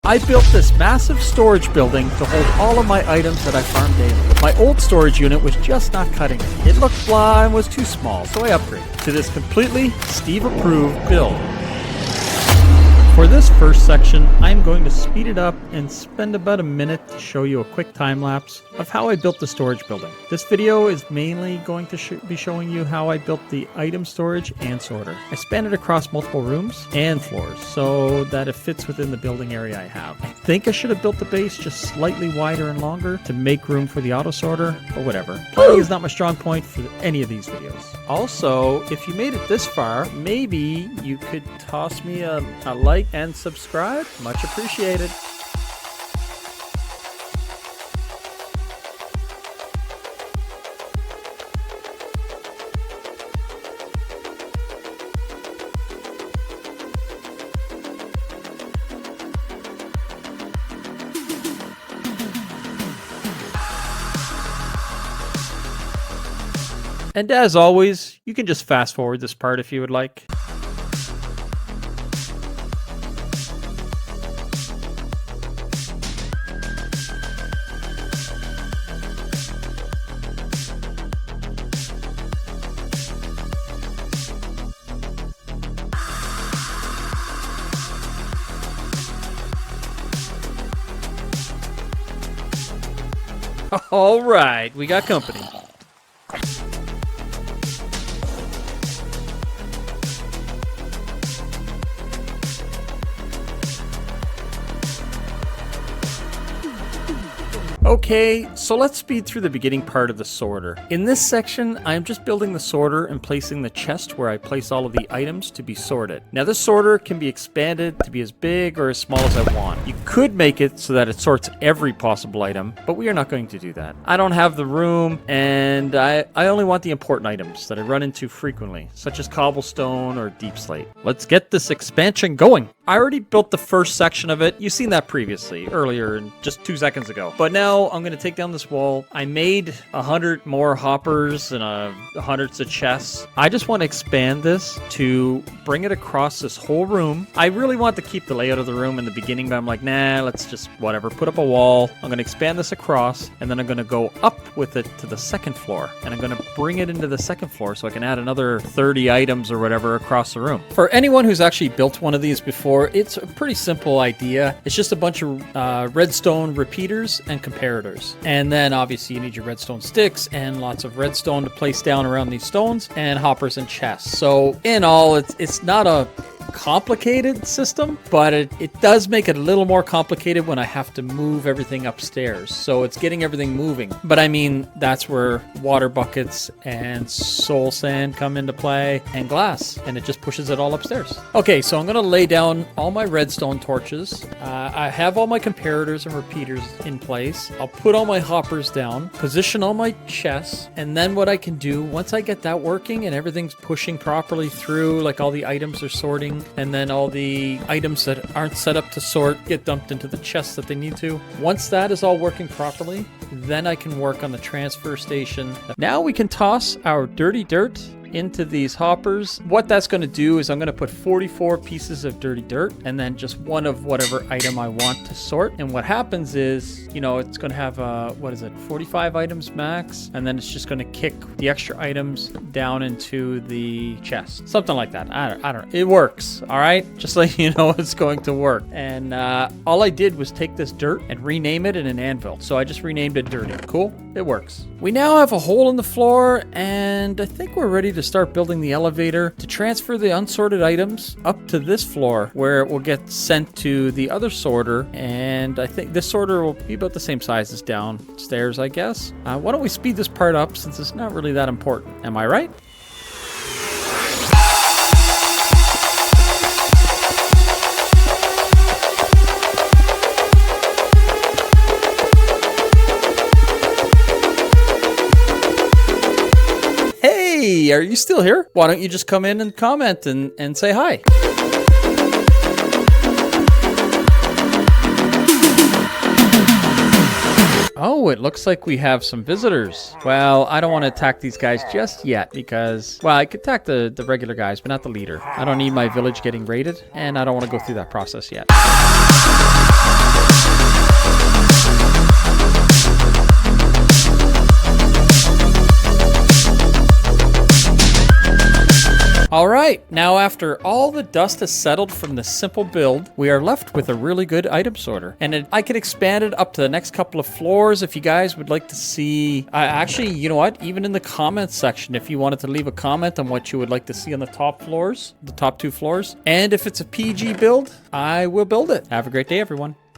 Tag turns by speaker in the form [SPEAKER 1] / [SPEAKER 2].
[SPEAKER 1] I built this massive storage building to hold all of my items that I farm daily. My old storage unit was just not cutting it. It looked blah and was too small, so I upgraded to this completely Steve-approved build. For this first section, I'm going to speed it up and spend about a minute to show you a quick time lapse of how I built the storage building. This video is mainly going to be showing you how I built the item storage and sorter. I span it across multiple rooms and floors so that it fits within the building area I have. I think I should have built the base just slightly wider and longer to make room for the auto sorter, but whatever. Planning is not my strong point for any of these videos. Also, if you made it this far, maybe you could toss me a like and subscribe. Much appreciated. And as always, you can just fast forward this part if you would like. All right, we got company. Okay, so let's speed through the beginning part of the sorter. In this section, I'm just building the sorter and placing the chest where I place all of the items to be sorted. Now this sorter can be expanded to be as big or as small as I want. You could make it so that it sorts every possible item, but we are not going to do that. I don't have the room, and I only want the important items that I run into frequently, such as cobblestone or deep slate. Let's get this expansion going. I already built the first section of it. You've seen that previously, earlier, and just 2 seconds ago. But now I'm going to take down this wall. I made 100 more hoppers and hundreds of chests. I just want to expand this to bring it across this whole room. I really want to keep the layout of the room in the beginning, but I'm like, nah, let's just whatever. Put up a wall. I'm going to expand this across, and then I'm going to go up with it to the second floor. And I'm going to bring it into the second floor so I can add another 30 items or whatever across the room. For anyone who's actually built one of these before, it's a pretty simple idea. It's just a bunch of redstone repeaters and comparators. And then obviously you need your redstone sticks and lots of redstone to place down around these stones and hoppers and chests. So in all, it's not a complicated system, but it does make it a little more complicated when I have to move everything upstairs. So it's getting everything moving. But I mean, that's where water buckets and soul sand come into play and glass, and it just pushes it all upstairs. Okay, so I'm going to lay down all my redstone torches. I have all my comparators and repeaters in place. I'll put all my hoppers down, position all my chests, and then what I can do, once I get that working and everything's pushing properly through, like all the items are sorting, and then all the items that aren't set up to sort get dumped into the chests that they need to. Once that is all working properly, then I can work on the transfer station. Now we can toss our dirty dirt into these hoppers. What that's going to do is I'm going to put 44 pieces of dirty dirt and then just one of whatever item I want to sort. And what happens is, you know, it's going to have 45 items max, and then it's just going to kick the extra items down into the chest, something like that. I don't know. It works. All right, just letting you know it's going to work. And all I did was take this dirt and rename it in an anvil, so I just renamed it dirty. Cool, it works. We now have a hole in the floor, and I think we're ready to start building the elevator to transfer the unsorted items up to this floor where it will get sent to the other sorter. And I think this sorter will be about the same size as downstairs, I guess. Why don't we speed this part up since it's not really that important? Am I right? Hey, are you still here? Why don't you just come in and comment and say hi? Oh, it looks like we have some visitors. Well, I don't want to attack these guys just yet because, well, I could attack the regular guys, but not the leader. I don't need my village getting raided, and I don't want to go through that process yet. All right, now after all the dust has settled from this simple build, we are left with a really good item sorter. And I could expand it up to the next couple of floors if you guys would like to see. Actually, you know what? Even in the comments section, if you wanted to leave a comment on what you would like to see on the top floors, the top 2 floors. And if it's a PG build, I will build it. Have a great day, everyone.